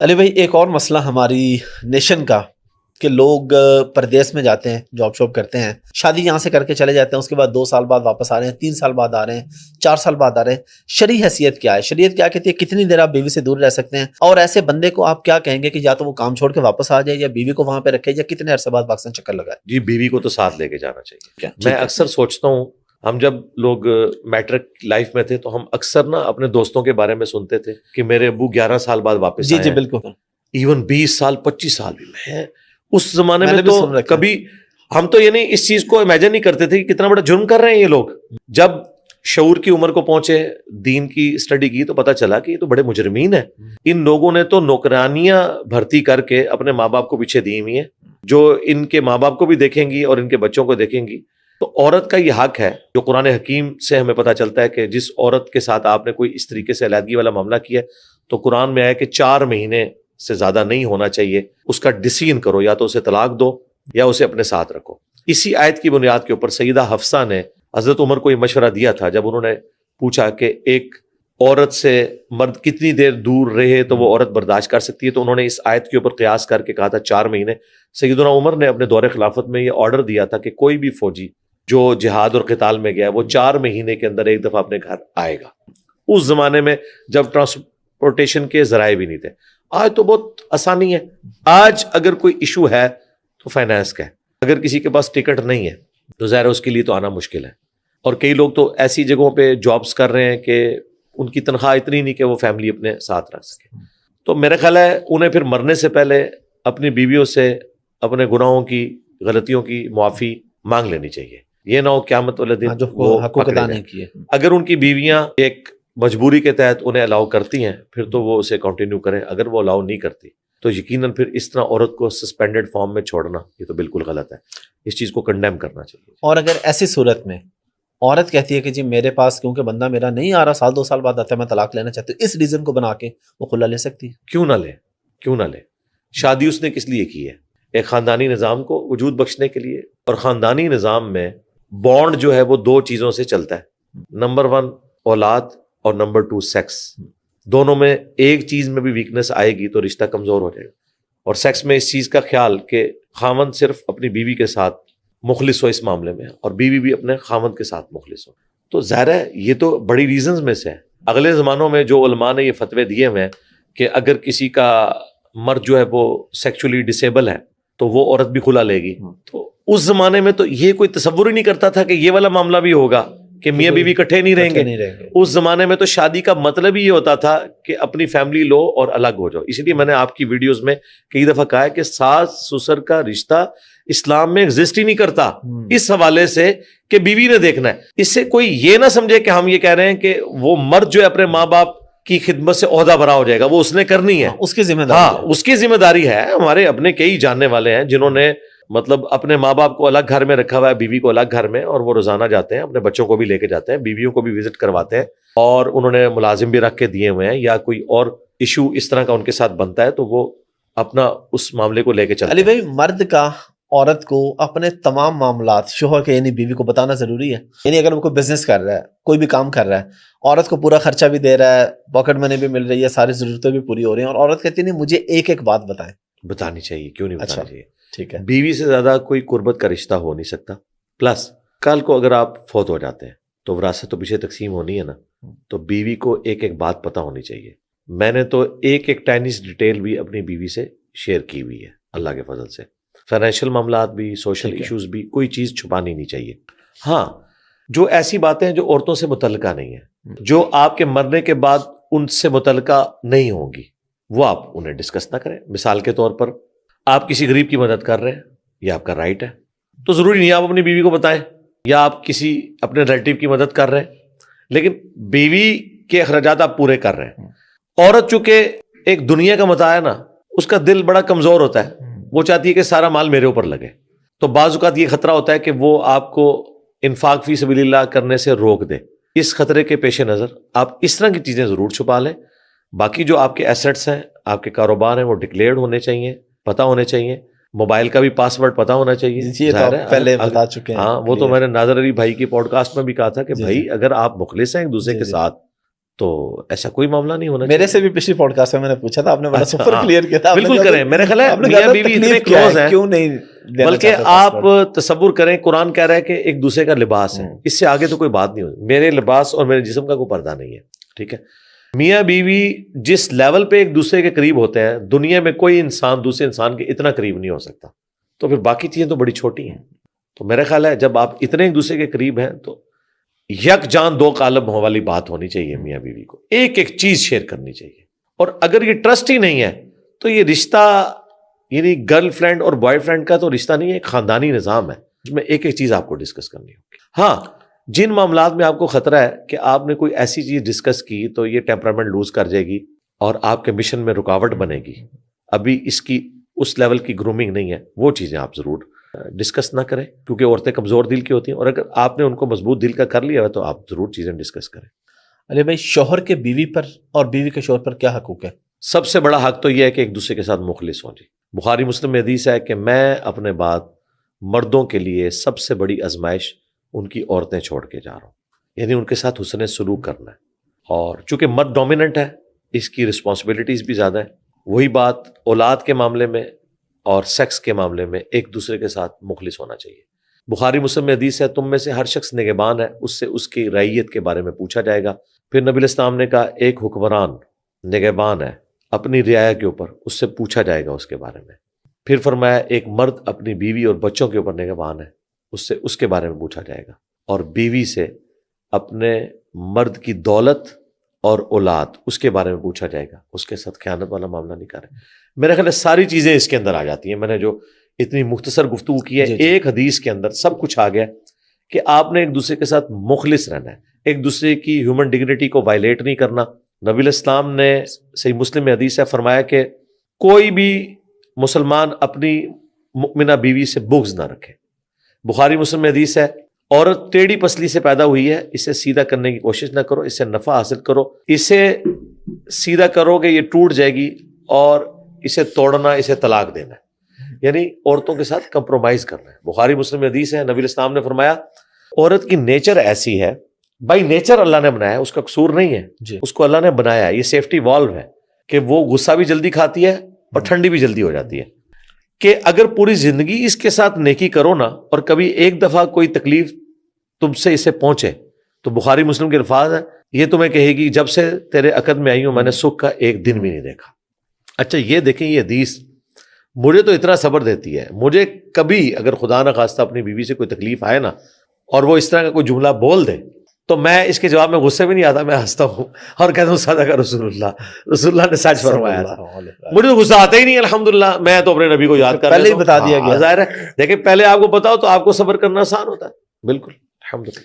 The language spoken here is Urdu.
علی بھائی، ایک اور مسئلہ ہماری نیشن کا کہ لوگ پردیس میں جاتے ہیں، جاب شاپ کرتے ہیں، شادی یہاں سے کر کے چلے جاتے ہیں، اس کے بعد 2 سال بعد واپس آ رہے ہیں، 3 سال بعد آ رہے ہیں، 4 سال بعد آ رہے ہیں۔ شرعی حیثیت کیا ہے؟ شریعت کیا کہتی ہے کتنی دیر آپ بیوی سے دور رہ سکتے ہیں؟ اور ایسے بندے کو آپ کیا کہیں گے کہ یا تو وہ کام چھوڑ کے واپس آ جائے یا بیوی کو وہاں پہ رکھے یا کتنے عرصے بعد پاکستان چکر لگائے؟ جی، بیوی کو تو ساتھ لے کے جانا چاہیے۔ کیا میں اکثر سوچتا ہوں، ہم جب لوگ میٹرک لائف میں تھے تو ہم اکثر نا اپنے دوستوں کے بارے میں سنتے تھے کہ میرے ابو 11 سال بعد واپس جی آئے جی ہیں، بالکل، ایون 20 سال 25 سال بھی۔ میں اس زمانے میں میں نے بھی تو سن رکھا ہے۔ کبھی ہم تو یعنی اس چیز کو امیجن نہیں کرتے تھے کہ کتنا بڑا جرم کر رہے ہیں یہ لوگ۔ جب شعور کی عمر کو پہنچے، دین کی اسٹڈی کی، تو پتہ چلا کہ یہ تو بڑے مجرمین ہیں۔ ان لوگوں نے تو نوکرانیاں بھرتی کر کے اپنے ماں باپ کو پیچھے دی ہوئی ہیں، جو ان کے ماں باپ کو بھی دیکھیں گی اور ان کے بچوں کو دیکھیں گی۔ تو عورت کا یہ حق ہے جو قرآن حکیم سے ہمیں پتہ چلتا ہے کہ جس عورت کے ساتھ آپ نے کوئی اس طریقے سے علیحدگی والا معاملہ کیا تو قرآن میں آیا کہ 4 مہینے سے زیادہ نہیں ہونا چاہیے، اس کا ڈیسیژن کرو، یا تو اسے طلاق دو یا اسے اپنے ساتھ رکھو۔ اسی آیت کی بنیاد کے اوپر سیدہ حفصہ نے حضرت عمر کو یہ مشورہ دیا تھا جب انہوں نے پوچھا کہ ایک عورت سے مرد کتنی دیر دور رہے تو وہ عورت برداشت کر سکتی ہے، تو انہوں نے اس آیت کے اوپر قیاس کر کے کہا تھا 4 مہینے۔ سیدنا عمر نے اپنے دور خلافت میں یہ آرڈر دیا تھا کہ کوئی بھی فوجی جو جہاد اور قتال میں گیا وہ 4 مہینے کے اندر ایک دفعہ اپنے گھر آئے گا۔ اس زمانے میں جب ٹرانسپورٹیشن کے ذرائع بھی نہیں تھے۔ آج تو بہت آسانی ہے۔ آج اگر کوئی ایشو ہے تو فائنانس کا ہے، اگر کسی کے پاس ٹکٹ نہیں ہے تو ظاہر ہے اس کے لیے تو آنا مشکل ہے۔ اور کئی لوگ تو ایسی جگہوں پہ جابز کر رہے ہیں کہ ان کی تنخواہ اتنی نہیں کہ وہ فیملی اپنے ساتھ رکھ سکے۔ تو میرا خیال ہے انہیں پھر مرنے سے پہلے اپنی بیویوں سے اپنے گناہوں کی، غلطیوں کی معافی مانگ لینی چاہیے۔ یہ نہ ہو قیامت والے دن وہ حقوق پکڑے ادا جائیں۔ نہیں کیے۔ اگر ان کی بیویاں ایک مجبوری کے تحت انہیں الاؤ کرتی ہیں پھر تو وہ اسے کنٹینیو کریں، اگر وہ الاؤ نہیں کرتی تو یقیناً پھر اس طرح عورت کو سسپینڈڈ فارم میں چھوڑنا یہ تو بالکل غلط ہے۔ اس چیز کو کنڈیم کرنا چاہیے۔ اور اگر ایسی صورت میں عورت کہتی ہے کہ جی میرے پاس کیونکہ بندہ میرا نہیں آ رہا، 2 سال بعد آتا ہے، میں طلاق لینا چاہتی ہوں، اس ریزن کو بنا کے وہ خلا لے سکتی ہے؟ کیوں نہ لے؟ کیوں نہ لے؟ شادی اس نے کس لیے کی ہے؟ ایک خاندانی نظام کو وجود بخشنے کے لیے۔ اور خاندانی نظام میں بانڈ جو ہے وہ 2 چیزوں سے چلتا ہے، نمبر 1 اولاد اور نمبر 2 سیکس۔ دونوں میں ایک چیز میں بھی ویکنس آئے گی تو رشتہ کمزور ہو جائے گا۔ اور سیکس میں اس چیز کا خیال کہ خاوند صرف اپنی بیوی کے ساتھ مخلص ہو اس معاملے میں اور بیوی بھی اپنے خاوند کے ساتھ مخلص ہو، تو ظاہر ہے یہ تو بڑی ریزنز میں سے ہے۔ اگلے زمانوں میں جو علماء نے یہ فتوے دیے ہوئے ہیں کہ اگر کسی کا مرد جو ہے وہ سیکچولی ڈسیبل ہے تو وہ عورت بھی خلا لے گی، تو اس زمانے میں تو یہ کوئی تصور ہی نہیں کرتا تھا کہ یہ والا معاملہ بھی ہوگا کہ میاں بیوی اکٹھے نہیں رہیں گے۔ اس زمانے میں تو شادی کا مطلب ہی یہ ہوتا تھا کہ اپنی فیملی لو اور الگ ہو جاؤ۔ اسی لیے میں نے آپ کی ویڈیوز میں کئی دفعہ کہا ہے کہ ساس سسر کا رشتہ اسلام میں ایگزسٹ ہی نہیں کرتا، اس حوالے سے کہ بیوی نے دیکھنا ہے۔ اس سے کوئی یہ نہ سمجھے کہ ہم یہ کہہ رہے ہیں کہ وہ مرد جو ہے اپنے ماں باپ کی خدمت سے عہدہ برا ہو جائے گا، وہ اس نے کرنی ہے، اس کی ذمہ داری ہے۔ اس کی ذمہ داری ہے۔ ہمارے اپنے کئی جاننے والے ہیں جنہوں نے مطلب اپنے ماں باپ کو الگ گھر میں رکھا ہوا ہے، بیوی کو الگ گھر میں، اور وہ روزانہ جاتے ہیں، اپنے بچوں کو بھی لے کے جاتے ہیں، بیویوں کو بھی وزٹ کرواتے ہیں، اور انہوں نے ملازم بھی رکھ کے دیے ہوئے ہیں، یا کوئی اور ایشو اس طرح کا ان کے ساتھ بنتا ہے تو وہ اپنا اس معاملے کو لے کے چلتے ہیں۔ علی بھائی، مرد کا عورت کو اپنے تمام معاملات شوہر کے یعنی بیوی کو بتانا ضروری ہے؟ یعنی اگر وہ کوئی بزنس کر رہا ہے، کوئی بھی کام کر رہا ہے، عورت کو پورا خرچہ بھی دے رہا ہے، پاکٹ منی بھی مل رہی ہے، ساری ضرورتیں بھی پوری ہو رہی ہیں، اور عورت کہتی نہیں مجھے ایک ایک بات بتائیں؟ بتانی چاہیے، کیوں نہیں بتانی چاہیے؟ ٹھیک ہے۔ بیوی سے زیادہ کوئی قربت کا رشتہ ہو نہیں سکتا۔ پلس کل کو اگر آپ فوت ہو جاتے ہیں تو وراثت تو پیچھے تقسیم ہونی ہے نا، تو بیوی کو ایک ایک بات پتہ ہونی چاہیے۔ میں نے تو ایک ایک ٹائنیس ڈیٹیل بھی اپنی بیوی سے شیئر کی ہوئی ہے اللہ کے فضل سے۔ فائنینشیل معاملات بھی، سوشل ایشوز بھی، کوئی چیز چھپانی نہیں چاہیے۔ ہاں، جو ایسی باتیں ہیں جو عورتوں سے متعلقہ نہیں ہیں، جو آپ کے مرنے کے بعد ان سے متعلقہ نہیں ہوں گی، وہ آپ انہیں ڈسکس نہ کریں۔ مثال کے طور پر آپ کسی غریب کی مدد کر رہے ہیں، یہ آپ کا رائٹ ہے، تو ضروری نہیں آپ اپنی بیوی کو بتائیں، یا آپ کسی اپنے ریلیٹیو کی مدد کر رہے ہیں لیکن بیوی کے اخراجات آپ پورے کر رہے ہیں۔ عورت چونکہ ایک دنیا کا متاع ہے نا، اس کا دل بڑا کمزور ہوتا ہے، وہ چاہتی ہے کہ سارا مال میرے اوپر لگے، تو بعض اوقات یہ خطرہ ہوتا ہے کہ وہ آپ کو انفاق فی سبیل اللہ کرنے سے روک دے۔ اس خطرے کے پیش نظر آپ اس طرح کی چیزیں ضرور چھپا لیں۔ باقی جو آپ کے ایسٹس ہیں، آپ کے کاروبار ہیں، وہ ڈکلیئرڈ ہونے چاہیے، پتہ ہونے چاہیے، موبائل کا بھی پاسورڈ پتہ ہونا چاہیے۔ یہ تو پہلے بتا چکے ہیں۔ ہاں، وہ تو میں نے ناظر علی بھائی کی پوڈ کاسٹ میں بھی کہا تھا کہ بھائی اگر آپ مخلص ہیں ایک دوسرے کے ساتھ تو ایسا کوئی معاملہ نہیں ہونا میرے سے بھی پچھلی پوڈ کاسٹ میں نے پوچھا تھا، آپ نے بڑا اچھا، سفر کلیئر کیا تھا. بالکل کریں. میرا خیال ہے میاں بیوی اتنے کلوز ہیں، کیوں نہیں دینا بلکہ چاہتے آپ پاسورڈ؟ تصور کریں قرآن کہہ رہا ہے کہ ایک دوسرے کا لباس ہے، اس سے آگے تو کوئی بات نہیں ہوتی. میرے لباس اور میرے جسم کا کوئی پردہ نہیں ہے، ٹھیک ہے. میاں بیوی جس لیول پہ ایک دوسرے کے قریب ہوتے ہیں، دنیا میں کوئی انسان دوسرے انسان کے اتنا قریب نہیں ہو سکتا. تو پھر باقی چیزیں تو بڑی چھوٹی ہیں. تو میرا خیال ہے جب آپ اتنے ایک دوسرے کے قریب ہیں تو یک جان دو قالب والی بات ہونی چاہیے. میاں بیوی کو ایک ایک چیز شیئر کرنی چاہیے. اور اگر یہ ٹرسٹ ہی نہیں ہے تو یہ رشتہ یعنی گرل فرینڈ اور بوائے فرینڈ کا تو رشتہ نہیں ہے، ایک خاندانی نظام ہے جس میں ایک ایک چیز آپ کو ڈسکس کرنی ہوگی. ہاں، جن معاملات میں آپ کو خطرہ ہے کہ آپ نے کوئی ایسی چیز ڈسکس کی تو یہ ٹیمپرامنٹ لوز کر جائے گی اور آپ کے مشن میں رکاوٹ بنے گی، ابھی اس کی اس لیول کی گرومنگ نہیں ہے، وہ چیزیں آپ ضرور ڈسکس نہ کریں، کیونکہ عورتیں کمزور دل کی ہوتی ہیں، اور اگر آپ نے ان کو مضبوط دل کا کر لیا ہے تو آپ ضرور چیزیں ڈسکس کریں. علی بھائی، شوہر کے بیوی پر اور بیوی کے شوہر پر کیا حقوق ہے؟ سب سے بڑا حق تو یہ ہے کہ ایک دوسرے کے ساتھ مخلص ہوں. جی، بخاری مسلم میں حدیث ہے کہ میں اپنے بعد مردوں کے لیے سب سے بڑی آزمائش ان کی عورتیں چھوڑ کے جا رہا ہوں، یعنی ان کے ساتھ حسن سلوک کرنا ہے. اور چونکہ مرد ڈومیننٹ ہے، اس کی رسپانسبلٹیز بھی زیادہ ہیں. وہی بات اولاد کے معاملے میں اور سیکس کے معاملے میں ایک دوسرے کے ساتھ مخلص ہونا چاہیے. بخاری مسلم میں حدیث ہے تم میں سے ہر شخص نگہبان ہے، اس سے اس کی رعیت کے بارے میں پوچھا جائے گا. پھر نبی الاسلام نے کہا ایک حکمران نگہبان ہے اپنی رعایا کے اوپر، اس سے پوچھا جائے گا اس کے بارے میں. پھر فرمایا ایک مرد اپنی بیوی اور بچوں کے اوپر نگہبان ہے، اس سے اس کے بارے میں پوچھا جائے گا. اور بیوی سے اپنے مرد کی دولت اور اولاد اس کے بارے میں پوچھا جائے گا، اس کے ساتھ خیانت والا معاملہ نہیں کرے. میرا خیال ہے ساری چیزیں اس کے اندر آ جاتی ہیں. میں نے جو اتنی مختصر گفتگو کی ہے، جی جی. ایک حدیث کے اندر سب کچھ آ گیا کہ آپ نے ایک دوسرے کے ساتھ مخلص رہنا ہے، ایک دوسرے کی ہیومن ڈگنیٹی کو وائلیٹ نہیں کرنا. نبی الاسلام نے صحیح مسلم میں حدیث ہے فرمایا کہ کوئی بھی مسلمان اپنی مؤمنہ بیوی سے بغض نہ رکھے. بخاری مسلم میں حدیث ہے عورت ٹیڑھی پسلی سے پیدا ہوئی ہے، اسے سیدھا کرنے کی کوشش نہ کرو، اس سے نفع حاصل کرو. اسے سیدھا کرو گے یہ ٹوٹ جائے گی، اور اسے توڑنا اسے طلاق دینا ہے. یعنی عورتوں کے ساتھ کمپرومائز کرنا ہے. بخاری مسلم میں حدیث ہے نبی الاسلام نے فرمایا عورت کی نیچر ایسی ہے، بائی نیچر اللہ نے بنایا ہے، اس کا قصور نہیں ہے جی. اس کو اللہ نے بنایا ہے. یہ سیفٹی والو ہے کہ وہ غصہ بھی جلدی کھاتی ہے اور ٹھنڈی بھی جلدی ہو جاتی ہے. کہ اگر پوری زندگی اس کے ساتھ نیکی کرو نا، اور کبھی ایک دفعہ کوئی تکلیف تم سے اسے پہنچے تو بخاری مسلم کے الفاظ ہیں یہ تمہیں کہے گی جب سے تیرے عقد میں آئی ہوں میں نے سکھ کا ایک دن بھی نہیں دیکھا. اچھا یہ دیکھیں یہ حدیث مجھے تو اتنا صبر دیتی ہے. مجھے کبھی اگر خدا نہ خواستہ اپنی بیوی سے کوئی تکلیف آئے نا اور وہ اس طرح کا کوئی جملہ بول دے تو میں اس کے جواب میں غصے بھی نہیں آتا، میں ہنستا ہوں اور کہتا ہوں صدق رسول اللہ نے سچ فرمایا تھا. مجھے تو غصہ آتا ہی نہیں الحمدللہ. میں تو اپنے نبی کو یاد کر پہلے ہی بتا دیا گیا. ظاہر ہے دیکھیں پہلے آپ کو بتاؤ تو آپ کو صبر کرنا آسان ہوتا ہے. بالکل الحمدللہ.